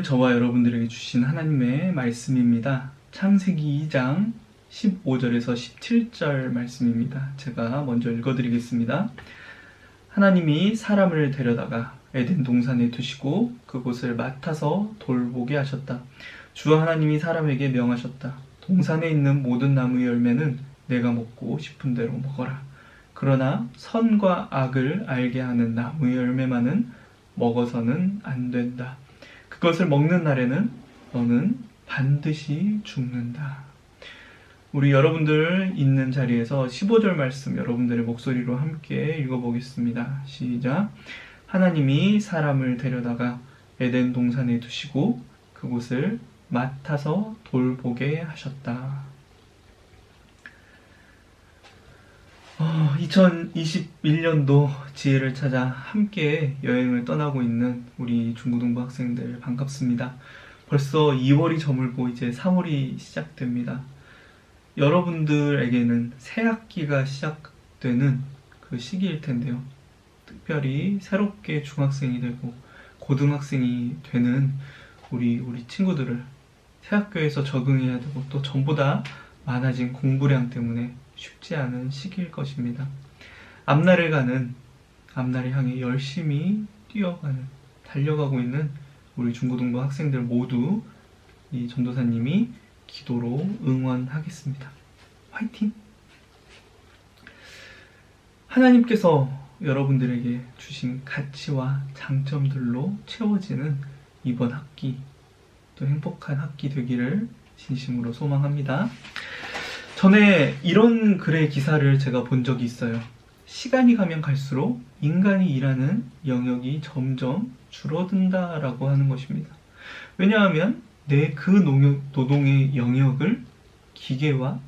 저와 여러분들에게 주신 하나님의 말씀입니다. 창세기 2장 15절에서 17절 말씀입니다. 제가 먼저 읽어드리겠습니다. 하나님이 사람을 데려다가 에덴 동산에 두시고 그곳을 맡아서 돌보게 하셨다. 주 하나님이 사람에게 명하셨다. 동산에 있는 모든 나무의 열매는 내가 먹고 싶은 대로 먹어라. 그러나 선과 악을 알게 하는 나무의 열매만은 먹어서는 안 된다. 그것을 먹는 날에는 너는 반드시 죽는다. 우리 여러분들 있는 자리에서 15절 말씀 여러분들의 목소리로 함께 읽어보겠습니다. 시작. 하나님이 사람을 데려다가 에덴 동산에 두시고 그곳을 맡아서 돌보게 하셨다. 2021년도 지혜를 찾아 함께 여행을 떠나고 있는 우리 중고등부 학생들 반갑습니다. 벌써 2월이 저물고 이제 3월이 시작됩니다. 여러분들에게는 새 학기가 시작되는 그 시기일 텐데요. 특별히 새롭게 중학생이 되고 고등학생이 되는 우리 친구들을 새 학교에서 적응해야 되고 또 전보다 많아진 공부량 때문에 쉽지 않은 시기일 것입니다. 앞날을 향해 열심히 달려가고 있는 우리 중고등부 학생들 모두 이 전도사님이 기도로 응원하겠습니다. 화이팅! 하나님께서 여러분들에게 주신 가치와 장점들로 채워지는 이번 학기, 또 행복한 학기 되기를 진심으로 소망합니다. 전에 이런 글의 기사를 제가 본 적이 있어요. 시간이 가면 갈수록 인간이 일하는 영역이 점점 줄어든다라고 하는 것입니다. 왜냐하면 그 노동의 영역을 기계와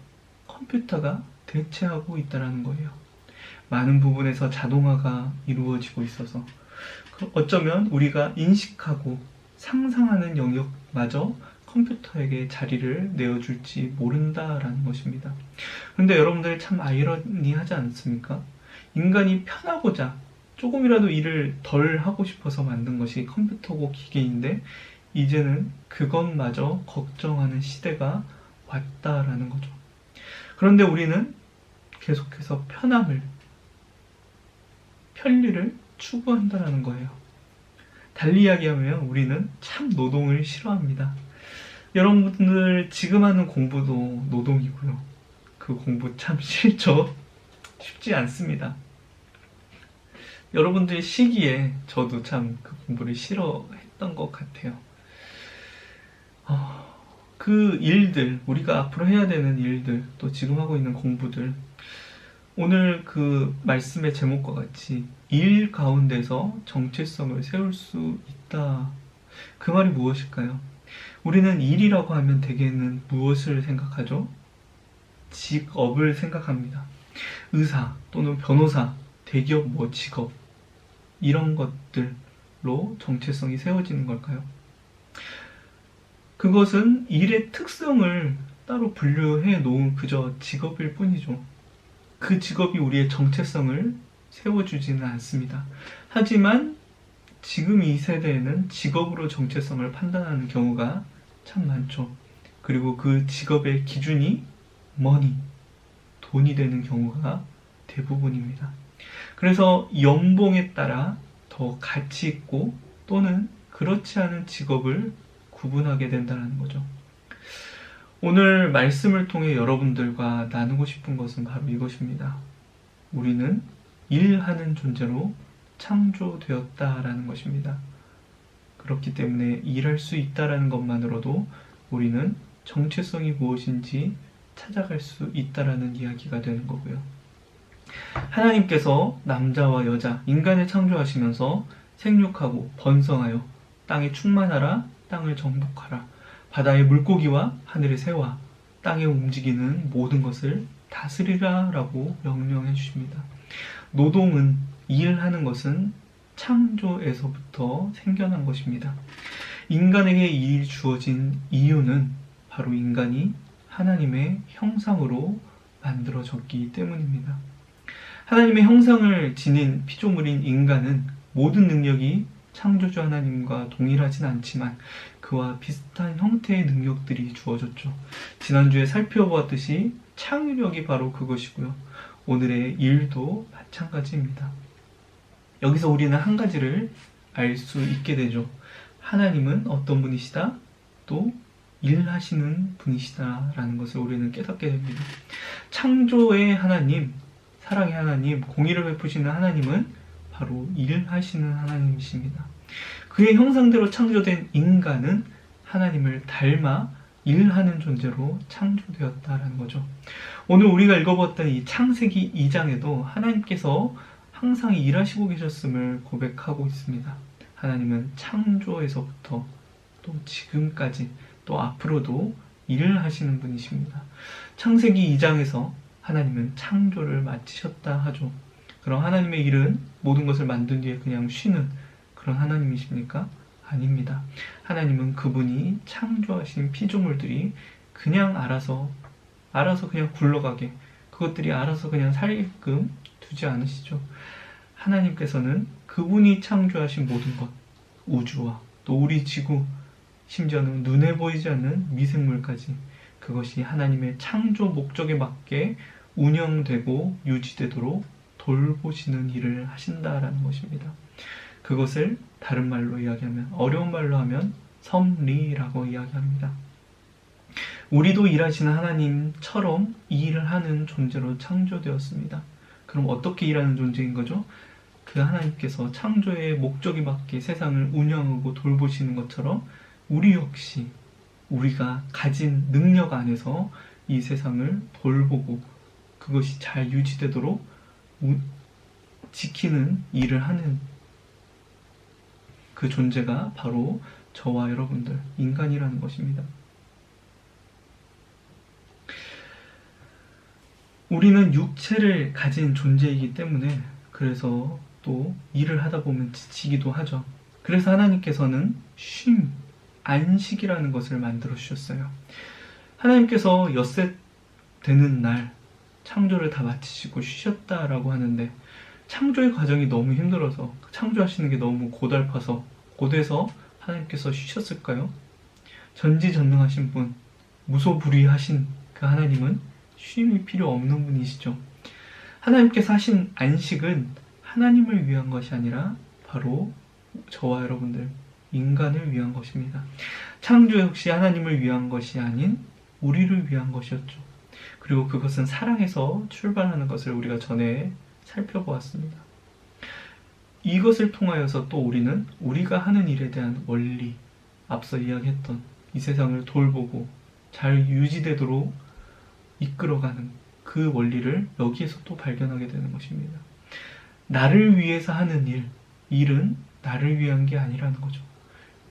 컴퓨터가 대체하고 있다는 거예요. 많은 부분에서 자동화가 이루어지고 있어서 어쩌면 우리가 인식하고 상상하는 영역마저 컴퓨터에게 자리를 내어줄지 모른다라는 것입니다. 그런데 여러분들 참 아이러니하지 않습니까? 인간이 편하고자 조금이라도 일을 덜 하고 싶어서 만든 것이 컴퓨터고 기계인데 이제는 그것마저 걱정하는 시대가 왔다라는 거죠. 그런데 우리는 계속해서 편리를 추구한다라는 거예요. 달리 이야기하면 우리는 참 노동을 싫어합니다. 여러분들 지금 하는 공부도 노동이고요. 그 공부 참 싫죠? 쉽지 않습니다. 여러분들 시기에 저도 참 그 공부를 싫어했던 것 같아요. 그 일들, 우리가 앞으로 해야 되는 일들, 또 지금 하고 있는 공부들, 오늘 그 말씀의 제목과 같이 일 가운데서 정체성을 세울 수 있다. 그 말이 무엇일까요? 우리는 일이라고 하면 대개는 무엇을 생각하죠? 직업을 생각합니다. 의사 또는 변호사, 대기업 직업 이런 것들로 정체성이 세워지는 걸까요? 그것은 일의 특성을 따로 분류해 놓은 그저 직업일 뿐이죠. 그 직업이 우리의 정체성을 세워주지는 않습니다. 하지만 지금 이 세대에는 직업으로 정체성을 판단하는 경우가 참 많죠. 그리고 그 직업의 기준이 돈이 되는 경우가 대부분입니다. 그래서 연봉에 따라 더 가치 있고 또는 그렇지 않은 직업을 구분하게 된다는 거죠. 오늘 말씀을 통해 여러분들과 나누고 싶은 것은 바로 이것입니다. 우리는 일하는 존재로 창조되었다라는 것입니다. 그렇기 때문에 일할 수 있다라는 것만으로도 우리는 정체성이 무엇인지 찾아갈 수 있다라는 이야기가 되는 거고요. 하나님께서 남자와 여자, 인간을 창조하시면서 생육하고 번성하여 땅에 충만하라, 땅을 정복하라, 바다의 물고기와 하늘의 새와 땅에 움직이는 모든 것을 다스리라 라고 명령해 주십니다. 노동은, 일하는 것은 창조에서부터 생겨난 것입니다. 인간에게 일이 주어진 이유는 바로 인간이 하나님의 형상으로 만들어졌기 때문입니다. 하나님의 형상을 지닌 피조물인 인간은 모든 능력이 창조주 하나님과 동일하진 않지만 그와 비슷한 형태의 능력들이 주어졌죠. 지난주에 살펴보았듯이 창의력이 바로 그것이고요. 오늘의 일도 마찬가지입니다. 여기서 우리는 한 가지를 알 수 있게 되죠. 하나님은 어떤 분이시다? 또 일하시는 분이시다라는 것을 우리는 깨닫게 됩니다. 창조의 하나님, 사랑의 하나님, 공의를 베푸시는 하나님은 바로 일하시는 하나님이십니다. 그의 형상대로 창조된 인간은 하나님을 닮아 일하는 존재로 창조되었다라는 거죠. 오늘 우리가 읽어봤던 이 창세기 2장에도 하나님께서 항상 일하시고 계셨음을 고백하고 있습니다. 하나님은 창조에서부터 또 지금까지 또 앞으로도 일을 하시는 분이십니다. 창세기 2장에서 하나님은 창조를 마치셨다 하죠. 그럼 하나님의 일은 모든 것을 만든 뒤에 그냥 쉬는 그런 하나님이십니까? 아닙니다. 하나님은 그분이 창조하신 피조물들이 그냥 알아서 그냥 굴러가게, 그것들이 알아서 그냥 살게끔 두지 않으시죠. 하나님께서는 그분이 창조하신 모든 것, 우주와 또 우리 지구, 심지어는 눈에 보이지 않는 미생물까지 그것이 하나님의 창조 목적에 맞게 운영되고 유지되도록 돌보시는 일을 하신다라는 것입니다. 그것을 다른 말로 이야기하면, 어려운 말로 하면 섭리라고 이야기합니다. 우리도 일하시는 하나님처럼 이 일을 하는 존재로 창조되었습니다. 그럼 어떻게 일하는 존재인 거죠? 그 하나님께서 창조의 목적에 맞게 세상을 운영하고 돌보시는 것처럼 우리 역시 우리가 가진 능력 안에서 이 세상을 돌보고 그것이 잘 유지되도록 지키는 일을 하는 그 존재가 바로 저와 여러분들, 인간이라는 것입니다. 우리는 육체를 가진 존재이기 때문에 그래서 또 일을 하다 보면 지치기도 하죠. 그래서 하나님께서는 쉼, 안식이라는 것을 만들어 주셨어요. 하나님께서 엿새 되는 날 창조를 다 마치시고 쉬셨다라고 하는데 창조의 과정이 너무 힘들어서 창조하시는 게 너무 고달파서 고돼서 하나님께서 쉬셨을까요? 전지전능하신 분, 무소불위하신 그 하나님은 쉼이 필요 없는 분이시죠. 하나님께서 하신 안식은 하나님을 위한 것이 아니라 바로 저와 여러분들, 인간을 위한 것입니다. 창조 역시 하나님을 위한 것이 아닌 우리를 위한 것이었죠. 그리고 그것은 사랑에서 출발하는 것을 우리가 전에 살펴보았습니다. 이것을 통하여서 또 우리는 우리가 하는 일에 대한 원리, 앞서 이야기했던 이 세상을 돌보고 잘 유지되도록 이끌어가는 그 원리를 여기에서 또 발견하게 되는 것입니다. 나를 위해서 하는 일은 나를 위한 게 아니라는 거죠.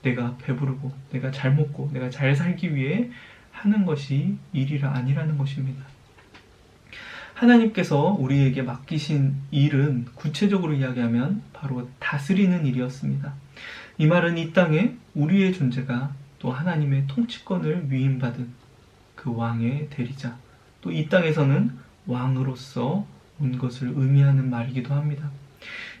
내가 배부르고 내가 잘 먹고 내가 잘 살기 위해 하는 것이 일이라 아니라는 것입니다. 하나님께서 우리에게 맡기신 일은 구체적으로 이야기하면 바로 다스리는 일이었습니다. 이 말은 이 땅에 우리의 존재가 또 하나님의 통치권을 위임받은 그 왕의 대리자, 또 이 땅에서는 왕으로서 온 것을 의미하는 말이기도 합니다.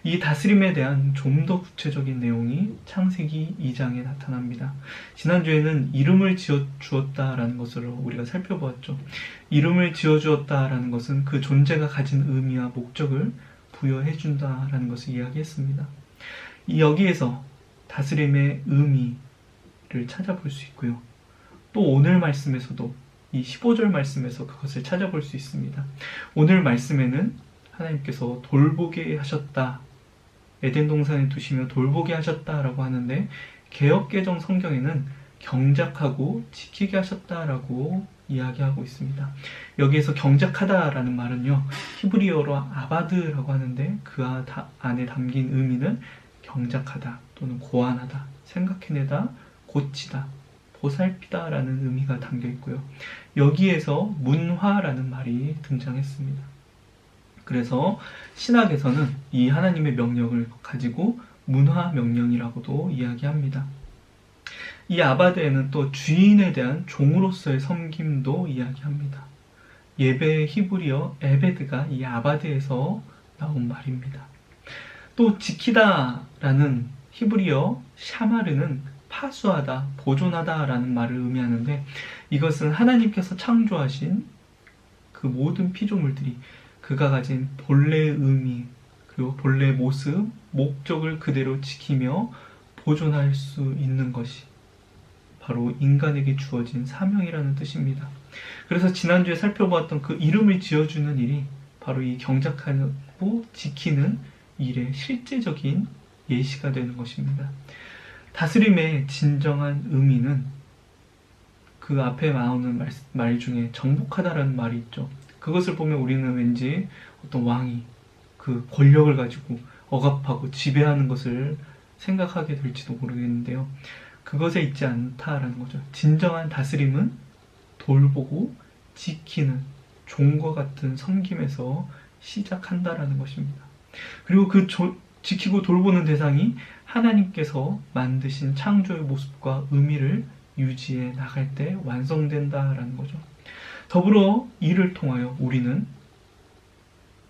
이 다스림에 대한 좀 더 구체적인 내용이 창세기 2장에 나타납니다. 지난주에는 이름을 지어주었다라는 것을 우리가 살펴보았죠. 이름을 지어주었다라는 것은 그 존재가 가진 의미와 목적을 부여해준다라는 것을 이야기했습니다. 여기에서 다스림의 의미를 찾아볼 수 있고요. 또 오늘 말씀에서도 이 15절 말씀에서 그것을 찾아볼 수 있습니다. 오늘 말씀에는 하나님께서 돌보게 하셨다, 에덴 동산에 두시며 돌보게 하셨다라고 하는데 개역개정 성경에는 경작하고 지키게 하셨다라고 이야기하고 있습니다. 여기에서 경작하다라는 말은요, 히브리어로 아바드라고 하는데 그 안에 담긴 의미는 경작하다 또는 고안하다, 생각해내다, 고치다, 보살피다라는 의미가 담겨 있고요. 여기에서 문화라는 말이 등장했습니다. 그래서 신학에서는 이 하나님의 명령을 가지고 문화 명령이라고도 이야기합니다. 이 아바드에는 또 주인에 대한 종으로서의 섬김도 이야기합니다. 예배의 히브리어 에베드가 이 아바드에서 나온 말입니다. 또 지키다라는 히브리어 샤마르는 파수하다, 보존하다라는 말을 의미하는데, 이것은 하나님께서 창조하신 그 모든 피조물들이 그가 가진 본래의 의미, 그리고 본래의 모습, 목적을 그대로 지키며 보존할 수 있는 것이 바로 인간에게 주어진 사명이라는 뜻입니다. 그래서 지난주에 살펴보았던 그 이름을 지어주는 일이 바로 이 경작하고 지키는 일의 실제적인 예시가 되는 것입니다. 다스림의 진정한 의미는 그 앞에 나오는 말 중에 정복하다라는 말이 있죠. 그것을 보면 우리는 왠지 어떤 왕이 그 권력을 가지고 억압하고 지배하는 것을 생각하게 될지도 모르겠는데요. 그것에 있지 않다라는 거죠. 진정한 다스림은 돌보고 지키는 종과 같은 섬김에서 시작한다라는 것입니다. 그리고 그 지키고 돌보는 대상이 하나님께서 만드신 창조의 모습과 의미를 유지해 나갈 때 완성된다라는 거죠. 더불어 이를 통하여 우리는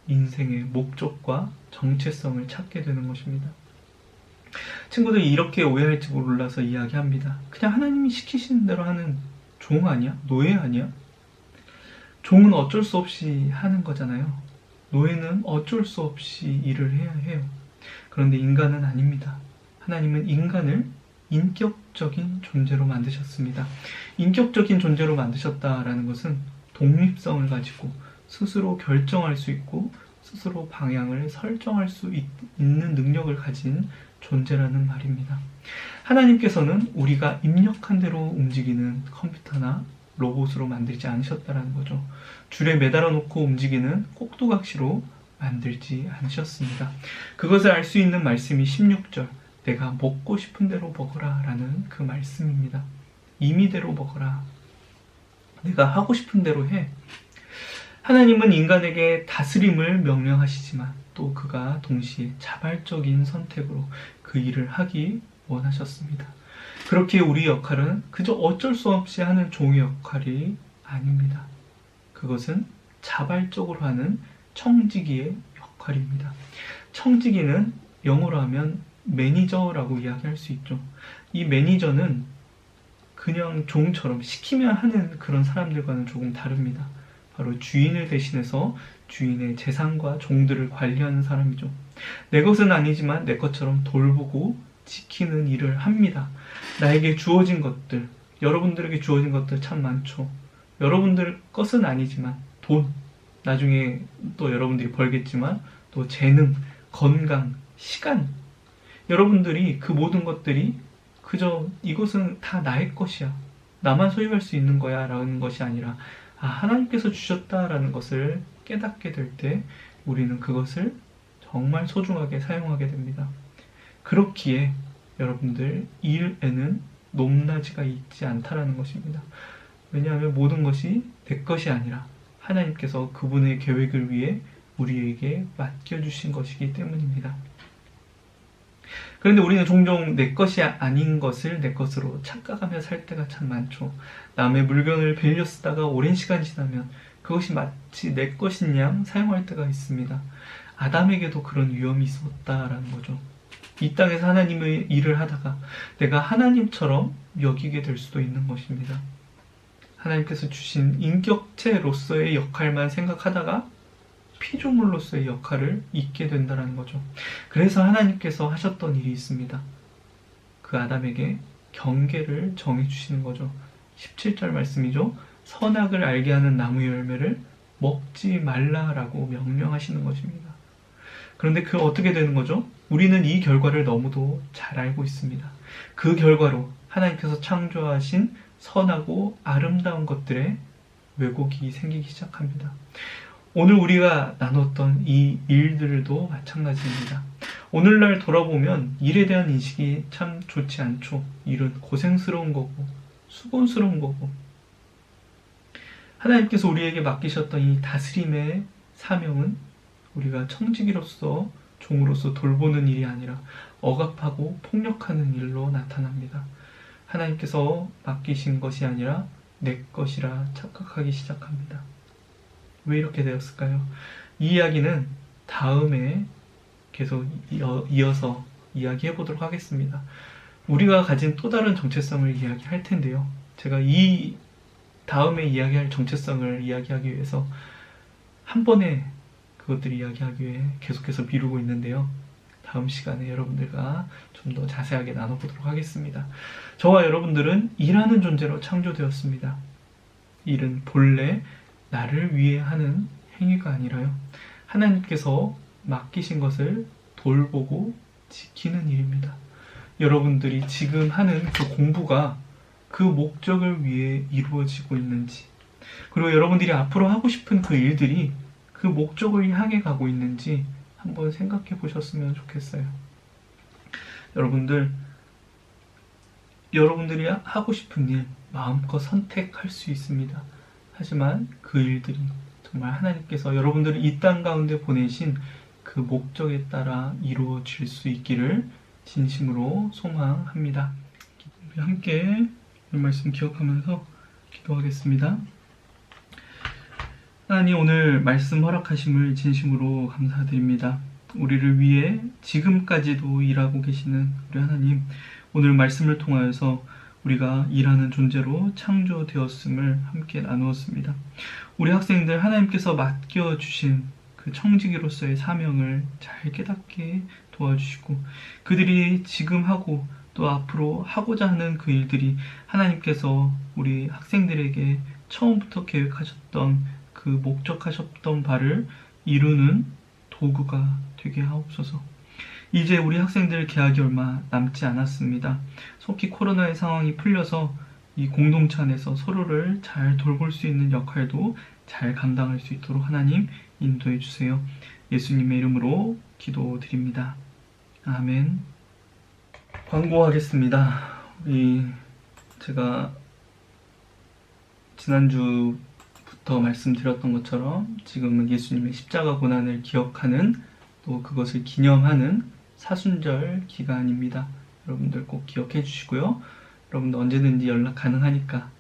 인생의 목적과 정체성을 찾게 되는 것입니다. 친구들이 이렇게 오해할지 몰라서 이야기합니다. 그냥 하나님이 시키시는 대로 하는 종 아니야? 노예 아니야? 종은 어쩔 수 없이 하는 거잖아요. 노예는 어쩔 수 없이 일을 해야 해요. 그런데 인간은 아닙니다. 하나님은 인간을 인격적인 존재로 만드셨습니다. 인격적인 존재로 만드셨다라는 것은 독립성을 가지고 스스로 결정할 수 있고 스스로 방향을 설정할 수 있는 능력을 가진 존재라는 말입니다. 하나님께서는 우리가 입력한 대로 움직이는 컴퓨터나 로봇으로 만들지 않으셨다라는 거죠. 줄에 매달아 놓고 움직이는 꼭두각시로 만들지 않으셨습니다. 그것을 알 수 있는 말씀이 16절, 내가 먹고 싶은 대로 먹어라 라는 그 말씀입니다. 임의대로 먹어라. 내가 하고 싶은 대로 해. 하나님은 인간에게 다스림을 명령하시지만 또 그가 동시에 자발적인 선택으로 그 일을 하기 원하셨습니다. 그렇게 우리 역할은 그저 어쩔 수 없이 하는 종의 역할이 아닙니다. 그것은 자발적으로 하는 청지기의 역할입니다. 청지기는 영어로 하면 매니저라고 이야기할 수 있죠. 이 매니저는 그냥 종처럼 시키면 하는 그런 사람들과는 조금 다릅니다. 바로 주인을 대신해서 주인의 재산과 종들을 관리하는 사람이죠. 내 것은 아니지만 내 것처럼 돌보고 지키는 일을 합니다. 나에게 주어진 것들, 여러분들에게 주어진 것들 참 많죠. 여러분들 것은 아니지만 돈, 나중에 또 여러분들이 벌겠지만 또 재능, 건강, 시간, 여러분들이 그 모든 것들이 그저 이것은 다 나의 것이야, 나만 소유할 수 있는 거야 라는 것이 아니라 하나님께서 주셨다라는 것을 깨닫게 될 때 우리는 그것을 정말 소중하게 사용하게 됩니다. 그렇기에 여러분들 일에는 높낮이가 있지 않다라는 것입니다. 왜냐하면 모든 것이 내 것이 아니라 하나님께서 그분의 계획을 위해 우리에게 맡겨주신 것이기 때문입니다. 그런데 우리는 종종 내 것이 아닌 것을 내 것으로 착각하며 살 때가 참 많죠. 남의 물건을 빌려 쓰다가 오랜 시간 지나면 그것이 마치 내 것인 양 사용할 때가 있습니다. 아담에게도 그런 위험이 있었다라는 거죠. 이 땅에서 하나님의 일을 하다가 내가 하나님처럼 여기게 될 수도 있는 것입니다. 하나님께서 주신 인격체로서의 역할만 생각하다가 피조물로서의 역할을 잊게 된다는 거죠. 그래서 하나님께서 하셨던 일이 있습니다. 그 아담에게 경계를 정해주시는 거죠. 17절 말씀이죠. 선악을 알게 하는 나무 열매를 먹지 말라라고 명령하시는 것입니다. 그런데 그 어떻게 되는 거죠? 우리는 이 결과를 너무도 잘 알고 있습니다. 그 결과로 하나님께서 창조하신 선하고 아름다운 것들의 왜곡이 생기기 시작합니다. 오늘 우리가 나눴던 이 일들도 마찬가지입니다. 오늘날 돌아보면 일에 대한 인식이 참 좋지 않죠. 일은 고생스러운 거고 수고스러운 거고, 하나님께서 우리에게 맡기셨던 이 다스림의 사명은 우리가 청지기로서 종으로서 돌보는 일이 아니라 억압하고 폭력하는 일로 나타납니다. 하나님께서 맡기신 것이 아니라 내 것이라 착각하기 시작합니다. 왜 이렇게 되었을까요? 이 이야기는 다음에 계속 이어서 이야기해 보도록 하겠습니다. 우리가 가진 또 다른 정체성을 이야기할 텐데요. 제가 이 다음에 이야기할 정체성을 이야기하기 위해서 한 번에 그것들을 이야기하기 위해 계속해서 미루고 있는데요. 다음 시간에 여러분들과 좀 더 자세하게 나눠보도록 하겠습니다. 저와 여러분들은 일하는 존재로 창조되었습니다. 일은 본래 나를 위해 하는 행위가 아니라요. 하나님께서 맡기신 것을 돌보고 지키는 일입니다. 여러분들이 지금 하는 그 공부가 그 목적을 위해 이루어지고 있는지, 그리고 여러분들이 앞으로 하고 싶은 그 일들이 그 목적을 향해 가고 있는지 한번 생각해 보셨으면 좋겠어요. 여러분들이 하고 싶은 일 마음껏 선택할 수 있습니다. 하지만 그 일들이 정말 하나님께서 여러분들을 이 땅 가운데 보내신 그 목적에 따라 이루어질 수 있기를 진심으로 소망합니다. 우리 함께 이 말씀 기억하면서 기도하겠습니다. 하나님, 오늘 말씀 허락하심을 진심으로 감사드립니다. 우리를 위해 지금까지도 일하고 계시는 우리 하나님, 오늘 말씀을 통하여서 우리가 일하는 존재로 창조되었음을 함께 나누었습니다. 우리 학생들 하나님께서 맡겨주신 그 청지기로서의 사명을 잘 깨닫게 도와주시고, 그들이 지금 하고 또 앞으로 하고자 하는 그 일들이 하나님께서 우리 학생들에게 처음부터 계획하셨던 그 목적하셨던 바를 이루는 도구가 되게 하옵소서. 이제 우리 학생들 개학이 얼마 남지 않았습니다. 속히 코로나의 상황이 풀려서 이 공동체 안에서 서로를 잘 돌볼 수 있는 역할도 잘 감당할 수 있도록 하나님 인도해 주세요. 예수님의 이름으로 기도드립니다. 아멘. 광고하겠습니다. 제가 지난주부터 말씀드렸던 것처럼 지금은 예수님의 십자가 고난을 기억하는, 또 그것을 기념하는 사순절 기간입니다. 여러분들 꼭 기억해 주시고요. 여러분들 언제든지 연락 가능하니까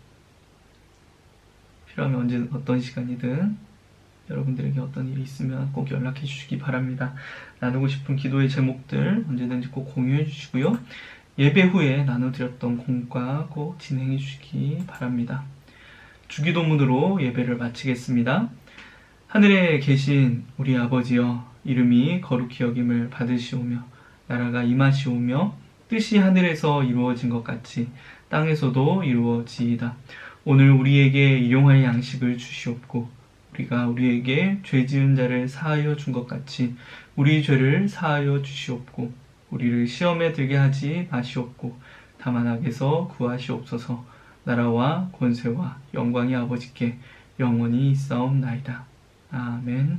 필요하면 언제 어떤 시간이든 여러분들에게 어떤 일이 있으면 꼭 연락해 주시기 바랍니다. 나누고 싶은 기도의 제목들 언제든지 꼭 공유해 주시고요. 예배 후에 나눠드렸던 공과 꼭 진행해 주시기 바랍니다. 주기도문으로 예배를 마치겠습니다. 하늘에 계신 우리 아버지여, 이름이 거룩히 여김을 받으시오며 나라가 임하시오며 뜻이 하늘에서 이루어진 것 같이 땅에서도 이루어지이다. 오늘 우리에게 일용할 양식을 주시옵고 우리가 우리에게 죄 지은 자를 사하여 준 것 같이 우리 죄를 사하여 주시옵고 우리를 시험에 들게 하지 마시옵고 다만 악에서 구하시옵소서. 나라와 권세와 영광이 아버지께 영원히 있사옵나이다. 아멘.